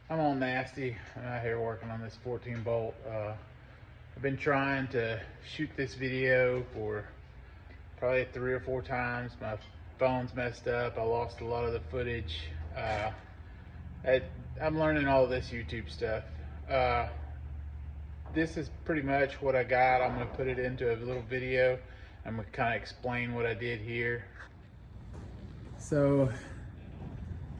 I'm all nasty. I'm out here working on this 14 bolt. I've been trying to shoot this video for probably 3 or 4 times. My phone's messed up. I lost a lot of the footage. I'm learning all this YouTube stuff. This is pretty much what I got. I'm going to put it into a little video. I'm going to kind of explain what I did here. So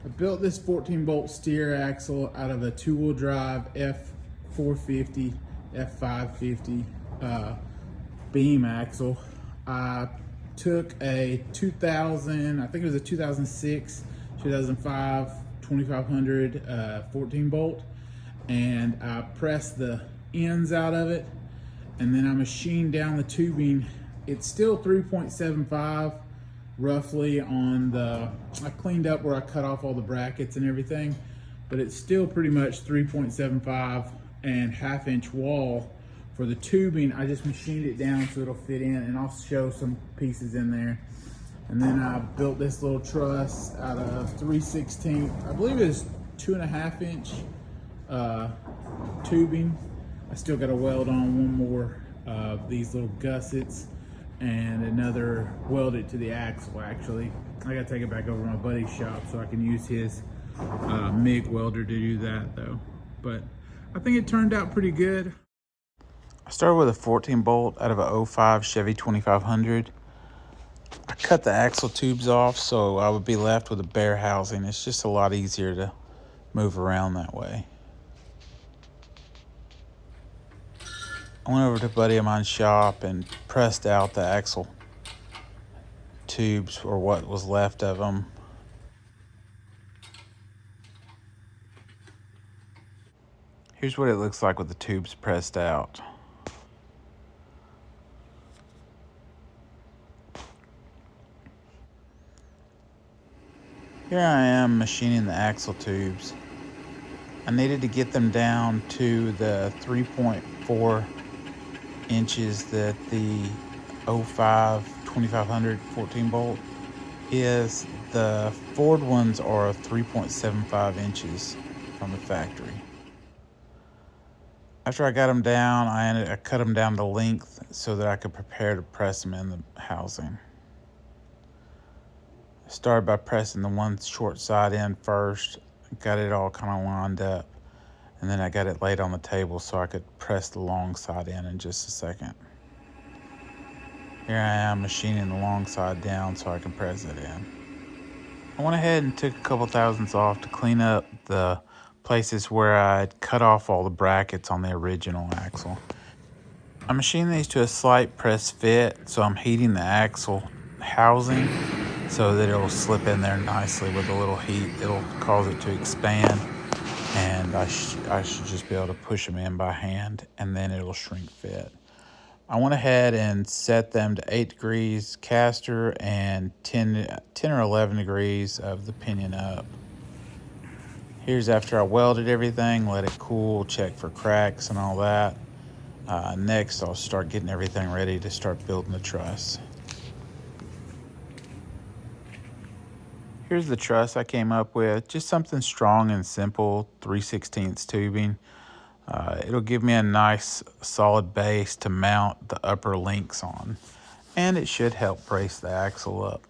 I built this 14 bolt steer axle out of a 2-wheel drive F450, F550 beam axle. I took a 2000, I think it was a 2006, 2005, 2500 14 bolt, and I pressed the ends out of it, and then I machined down the tubing. It's still 3.75 roughly on the, I cleaned up where I cut off all the brackets and everything, but it's still pretty much 3.75 and 1/2 inch wall for the tubing. I just machined it down so it'll fit in, and I'll show some pieces in there. And then I built this little truss out of 3/16, I believe it is 2.5 inch tubing. I still got to weld on one more of these little gussets and another weld it to the axle. Actually, I gotta take it back over to my buddy's shop so I can use his MIG welder to do that though. But I think it turned out pretty good. I started with a 14 bolt out of a 05 Chevy 2500. I cut the axle tubes off so I would be left with a bare housing. It's just a lot easier to move around that way. I went over to a buddy of mine's shop and pressed out the axle tubes, or what was left of them. Here's what it looks like with the tubes pressed out. Here I am machining the axle tubes. I needed to get them down to the 3.4 inches that the 05 2500 14 bolt is. The Ford ones are 3.75 inches from the factory. After I got them down, I cut them down to length so that I could prepare to press them in the housing. I started by pressing the one short side in first, got it all kind of lined up, and then I got it laid on the table so I could press the long side in just a second. Here I am machining the long side down so I can press it in. I went ahead and took a couple thousandths off to clean up the places where I'd cut off all the brackets on the original axle. I'm machining these to a slight press fit, so I'm heating the axle housing so that it'll slip in there nicely with a little heat. It'll cause it to expand, and I should just be able to push them in by hand, and then it'll shrink fit. I went ahead and set them to 8 degrees caster and 10 or 11 degrees of the pinion up. Here's after I welded everything, let it cool, check for cracks and all that. Next, I'll start getting everything ready to start building the truss. Here's the truss I came up with, just something strong and simple, 3/16 tubing. It'll give me a nice solid base to mount the upper links on, and it should help brace the axle up.